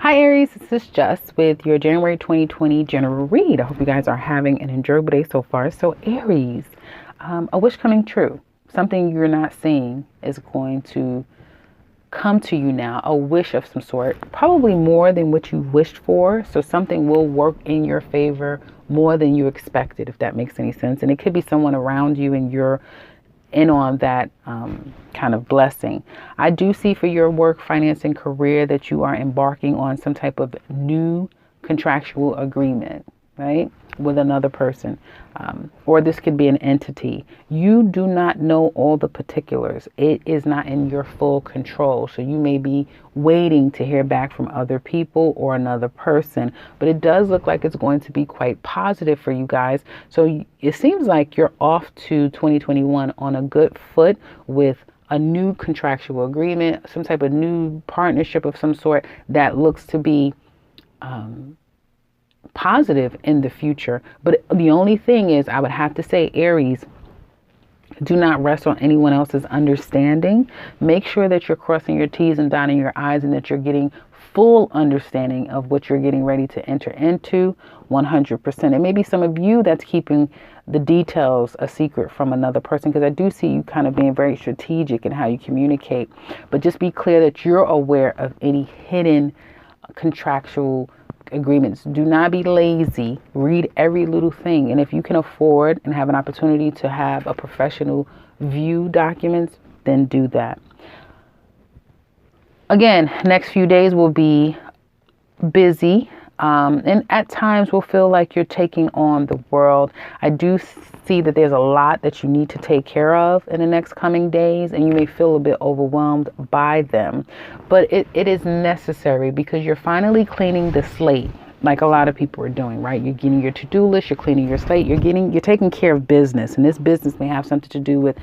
Hi Aries, this is Jess with your January 2020 general read. I hope you guys are having an enjoyable day so far. So Aries, a wish coming true. Something you're not seeing is going to come to you now, a wish of some sort, probably more than what you wished for. So something will work in your favor more than you expected, if that makes any sense. And it could be someone around you and you're in on that kind of blessing. I do see for your work, finance, and career that you are embarking on some type of new contractual agreement, right, with another person. Or this could be an entity. You do not know all the particulars. It is not in your full control. So you may be waiting to hear back from other people or another person. But it does look like it's going to be quite positive for you guys. So it seems like you're off to 2021 on a good foot with a new contractual agreement, some type of new partnership of some sort that looks to be positive in the future. But the only thing is, I would have to say, Aries, do not rest on anyone else's understanding. Make sure that you're crossing your T's and dotting your I's and that you're getting full understanding of what you're getting ready to enter into 100%. It may be some of you that's keeping the details a secret from another person, because I do see you kind of being very strategic in how you communicate. But just be clear that you're aware of any hidden contractual agreements. Do not be lazy. Read every little thing. And if you can afford and have an opportunity to have a professional view documents, then do that. Again, next few days will be busy. And at times will feel like you're taking on the world. I do see that there's a lot that you need to take care of in the next coming days, and you may feel a bit overwhelmed by them. But it is necessary, because you're finally cleaning the slate, like a lot of people are doing, right? You're getting your to-do list, you're cleaning your slate, you're taking care of business, and this business may have something to do with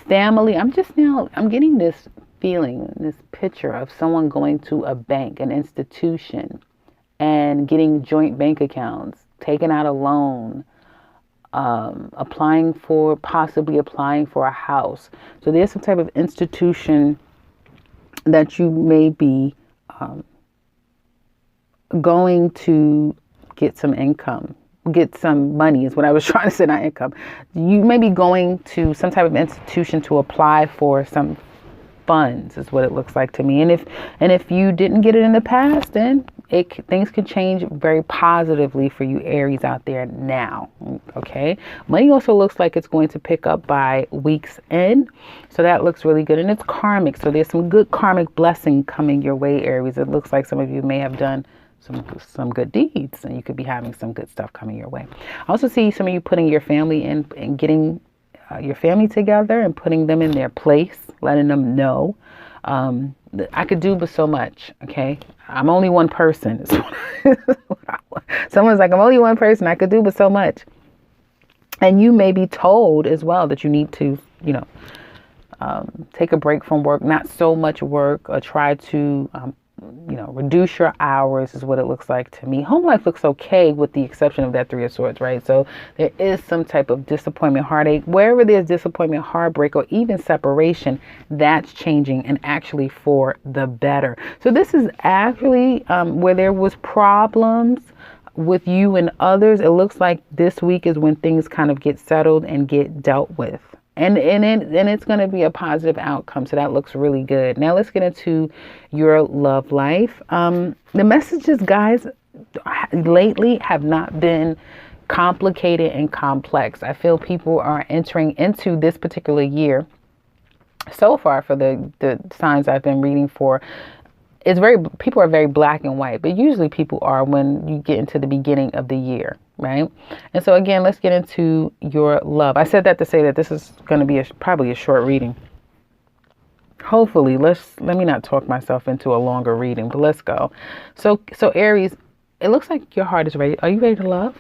family. I'm getting this feeling, this picture of someone going to a bank, an institution, and getting joint bank accounts, taking out a loan, possibly applying for a house. So there's some type of institution that you may be going to get some income, get some money is what I was trying to say, not income. You may be going to some type of institution to apply for some funds is what it looks like to me. And if you didn't get it in the past, then things can change very positively for you Aries out there now. Okay. Money also looks like it's going to pick up by week's end. So that looks really good. And it's karmic. So there's some good karmic blessing coming your way, Aries. It looks like some of you may have done some good deeds, and you could be having some good stuff coming your way. I also see some of you putting your family in and getting your family together and putting them in their place, letting them know. I could do but so much. Okay. I'm only one person. Someone's like, I'm only one person. I could do but so much. And you may be told as well that you need to, take a break from work, not so much work, or try to, reduce your hours is what it looks like to me. Home life looks okay with the exception of that 3 of Swords, right? So there is some type of disappointment, heartache. Wherever there's disappointment, heartbreak, or even separation, that's changing, and actually for the better. So this is actually where there was problems with you and others. It looks like this week is when things kind of get settled and get dealt with. And it's going to be a positive outcome. So that looks really good. Now let's get into your love life. The messages, guys, lately have not been complicated and complex. I feel people are entering into this particular year so far for the signs I've been reading for. People are very black and white, but usually people are when you get into the beginning of the year, right? And so again, let's get into your love. I said that to say that this is going to be probably a short reading. Hopefully, let me not talk myself into a longer reading, but let's go. So Aries, it looks like your heart is ready. Are you ready to love?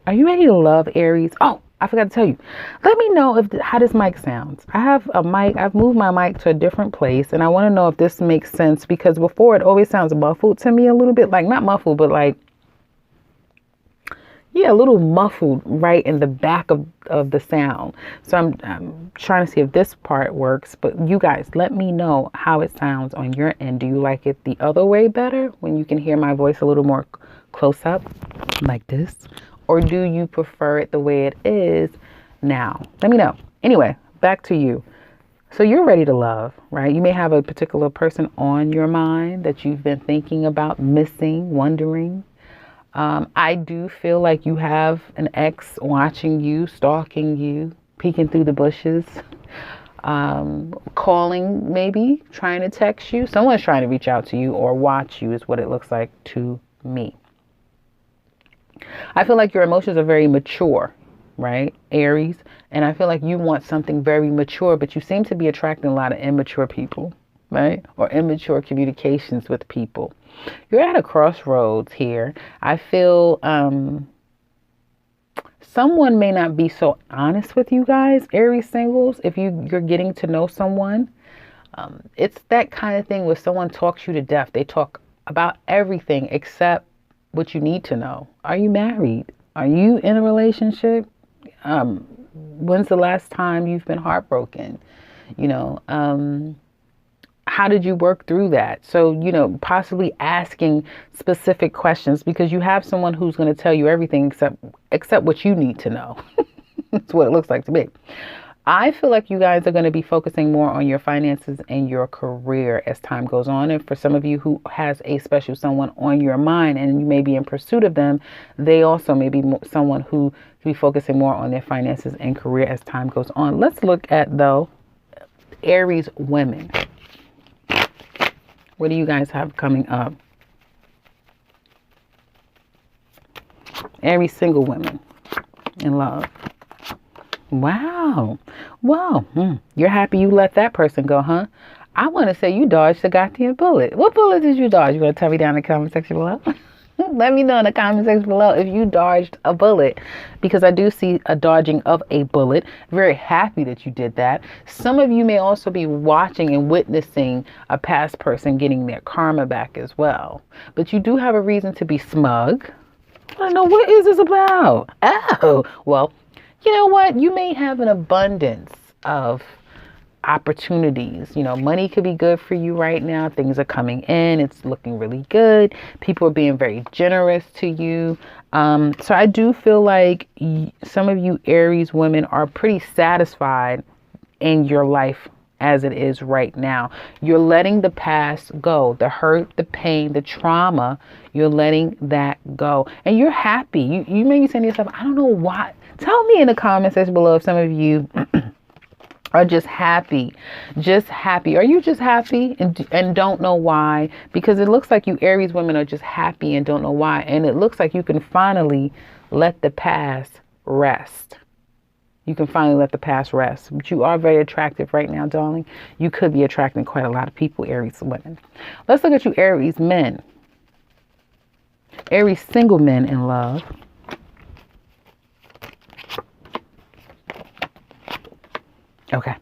Are you ready to love, Aries? Oh, I forgot to tell you. Let me know how this mic sounds. I have a mic. I've moved my mic to a different place, and I want to know if this makes sense, because before it always sounds muffled to me a little bit, like not muffled, but like, yeah, a little muffled right in the back of the sound. So I'm trying to see if this part works, but you guys let me know how it sounds on your end. Do you like it the other way better, when you can hear my voice a little more close up like this? Or do you prefer it the way it is now? Let me know. Anyway, back to you. So you're ready to love, right? You may have a particular person on your mind that you've been thinking about, missing, wondering. I do feel like you have an ex watching you, stalking you, peeking through the bushes, calling, maybe trying to text you. Someone's trying to reach out to you or watch you is what it looks like to me. I feel like your emotions are very mature, right, Aries? And I feel like you want something very mature, but you seem to be attracting a lot of immature people, right? Or immature communications with people. You're at a crossroads here. I feel someone may not be so honest with you guys, Aries singles. If you're getting to know someone, it's that kind of thing where someone talks you to death. They talk about everything except what you need to know. Are you married? Are you in a relationship? When's the last time you've been heartbroken? You know, how did you work through that? So, you know, possibly asking specific questions, because you have someone who's going to tell you everything except what you need to know. That's what it looks like to me. I feel like you guys are going to be focusing more on your finances and your career as time goes on. And for some of you who has a special someone on your mind and you may be in pursuit of them, they also may be someone who will be focusing more on their finances and career as time goes on. Let's look at, though, Aries women. What do you guys have coming up? Aries single women in love. Wow. Well, you're happy you let that person go, huh? I want to say you dodged the goddamn bullet. What bullet did you dodge? You want to tell me down in the comment section below? Let me know in the comment section below if you dodged a bullet, because I do see a dodging of a bullet. Very happy that you did that. Some of you may also be watching and witnessing a past person getting their karma back as well. But you do have a reason to be smug. I don't know, what is this about? Oh, well, you know what? You may have an abundance of opportunities. You know, money could be good for you right now. Things are coming in. It's looking really good. People are being very generous to you. So I do feel like some of you Aries women are pretty satisfied in your life as it is right now. You're letting the past go, the hurt, the pain, the trauma. You're letting that go, and you're happy. You may be saying to yourself, I don't know why. Tell me in the comment section below if some of you are just happy. Just happy. Are you just happy and don't know why? Because it looks like you Aries women are just happy and don't know why. And it looks like you can finally let the past rest. You can finally let the past rest. But you are very attractive right now, darling. You could be attracting quite a lot of people, Aries women. Let's look at you Aries men. Aries single men in love. Okay.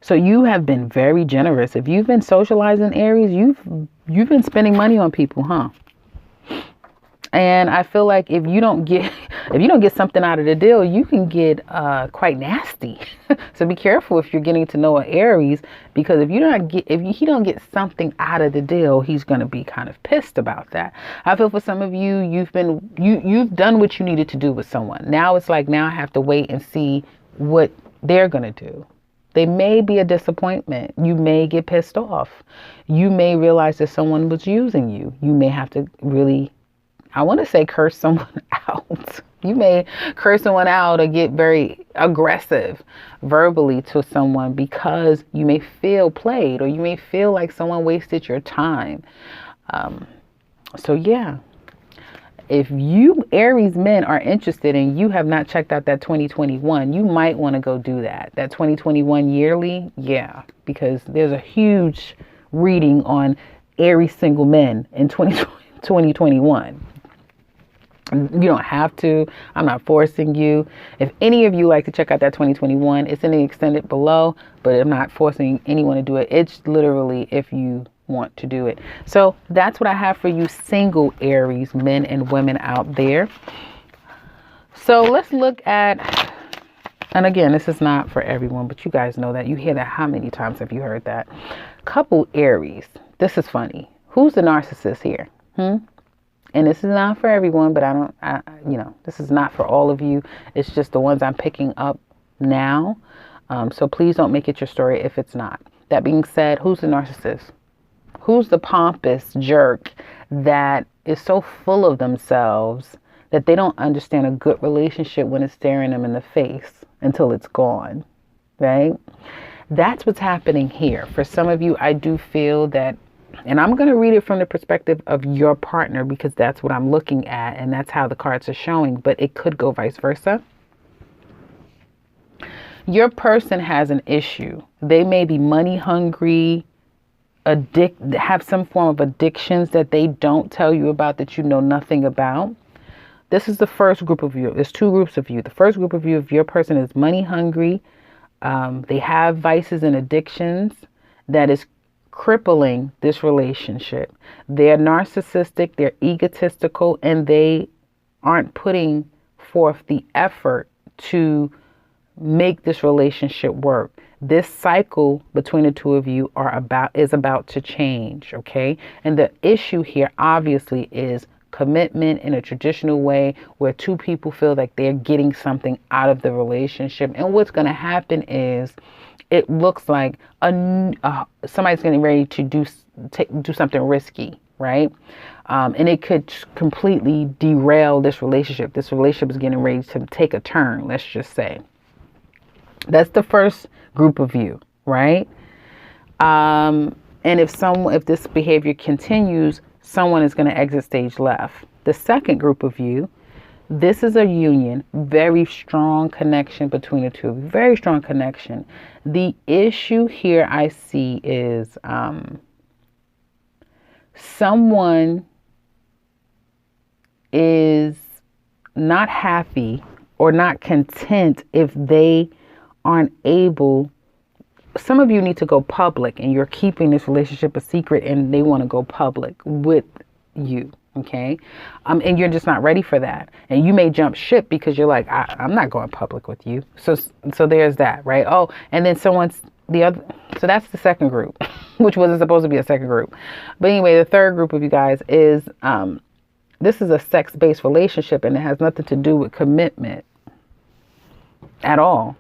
So you have been very generous. If you've been socializing, Aries, you've been spending money on people, huh? And I feel like if you don't get something out of the deal, you can get quite nasty. So be careful if you're getting to know an Aries, because if he don't get something out of the deal, he's going to be kind of pissed about that. I feel for some of you, you've done what you needed to do with someone. Now it's like, now I have to wait and see what they're going to do. They may be a disappointment. You may get pissed off. You may realize that someone was using you. You may have to really, I want to say, curse someone out. You may curse someone out or get very aggressive verbally to someone because you may feel played, or you may feel like someone wasted your time. So yeah. If you Aries men are interested and you have not checked out that 2021, you might want to go do that. That 2021 yearly, yeah, because there's a huge reading on Aries single men in 2021. You don't have to. I'm not forcing you. If any of you like to check out that 2021, it's in the extended below, but I'm not forcing anyone to do it. It's literally if you want to do it. So that's what I have for you single Aries men and women out there. So let's look at, and again, this is not for everyone, but you guys know that. You hear that. How many times have you heard that? Couple Aries. This is funny. Who's the narcissist here? And this is not for everyone, but this is not for all of you. It's just the ones I'm picking up now. So please don't make it your story if it's not. That being said, who's the narcissist? Who's the pompous jerk that is so full of themselves that they don't understand a good relationship when it's staring them in the face until it's gone, right? That's what's happening here. For some of you, I do feel that, and I'm going to read it from the perspective of your partner because that's what I'm looking at and that's how the cards are showing, but it could go vice versa. Your person has an issue. They may be money hungry, have some form of addictions that they don't tell you about, that you know nothing about. This is the first group of you. There's two groups of you. The first group of you, if your person is money hungry, they have vices and addictions that is crippling this relationship. They're narcissistic, they're egotistical, and they aren't putting forth the effort to make this relationship work. This cycle between the two of you is about to change, okay? And the issue here obviously is commitment in a traditional way where two people feel like they're getting something out of the relationship. And what's going to happen is it looks like somebody's getting ready to do something risky, right? And it could completely derail this relationship. This relationship is getting ready to take a turn, let's just say. That's the first group of you, right? And if this behavior continues, someone is going to exit stage left. The second group of you, this is a union, very strong connection between the two of you, very strong connection. The issue here I see is someone is not happy or not content if they aren't able. Some of you need to go public and you're keeping this relationship a secret and they want to go public with you. Okay. And you're just not ready for that. And you may jump ship because you're like, I'm not going public with you. So there's that, right? Oh, and then so that's the second group, which wasn't supposed to be a second group. But anyway, the third group of you guys is, this is a sex-based relationship and it has nothing to do with commitment at all.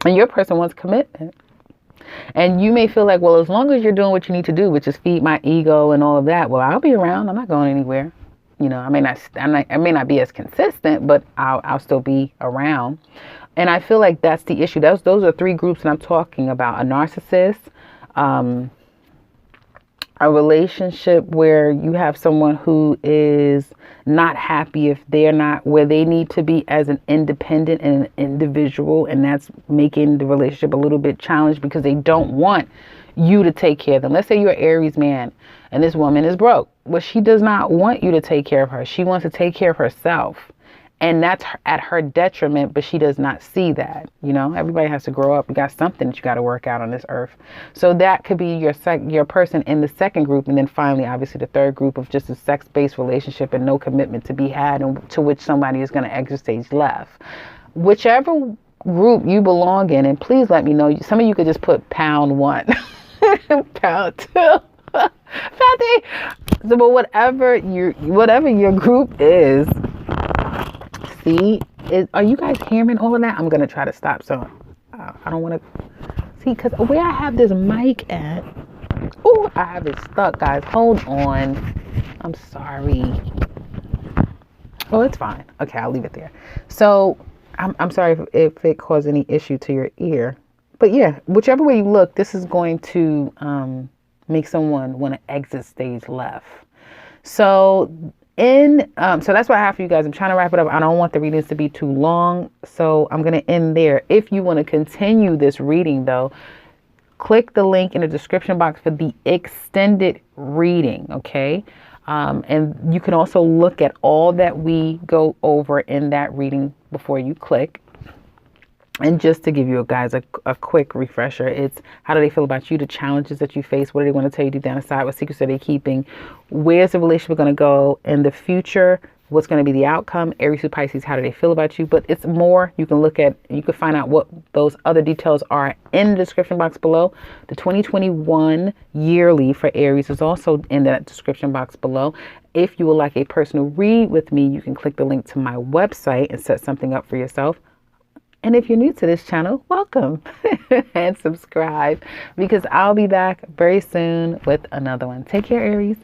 And your person wants commitment. And you may feel like, well, as long as you're doing what you need to do, which is feed my ego and all of that, well, I'll be around. I'm not going anywhere. You know, I may not be as consistent, but I'll still be around. And I feel like that's the issue. Those are three groups that I'm talking about. A narcissist, a relationship where you have someone who is not happy if they're not where they need to be as an independent and an individual, and that's making the relationship a little bit challenged because they don't want you to take care of them. Let's say you're an Aries man and this woman is broke. Well, she does not want you to take care of her. She wants to take care of herself. And that's at her detriment, but she does not see that. You know, everybody has to grow up. You got something that you got to work out on this earth. So that could be your person in the second group. And then finally, obviously, the third group of just a sex-based relationship and no commitment to be had, and to which somebody is going to exit stage left. Whichever group you belong in, and please let me know. Some of you could just put pound 1, pound 2. So, but whatever your group is, see, are you guys hearing all of that? I'm going to try to stop. So I don't want to see, because where I have this mic at, oh, I have it stuck, guys. Hold on. I'm sorry. Oh, it's fine. Okay, I'll leave it there. So I'm sorry if it caused any issue to your ear. But yeah, whichever way you look, this is going to make someone want to exit stage left. So so that's what I have for you guys. I'm trying to wrap it up. I don't want the readings to be too long, so I'm going to end there. If you want to continue this reading, though, click the link in the description box for the extended reading, okay? And you can also look at all that we go over in that reading before you click. And just to give you guys a quick refresher, it's how do they feel about you, the challenges that you face, what do they want to tell you deep down inside, what secrets are they keeping, where's the relationship going to go in the future, what's going to be the outcome. Aries to Pisces, how do they feel about you? But it's more, you can look at, you can find out what those other details are in the description box below. The 2021 yearly for Aries is also in that description box below. If you would like a personal read with me, you can click the link to my website and set something up for yourself. And if you're new to this channel, welcome and subscribe, because I'll be back very soon with another one. Take care, Aries.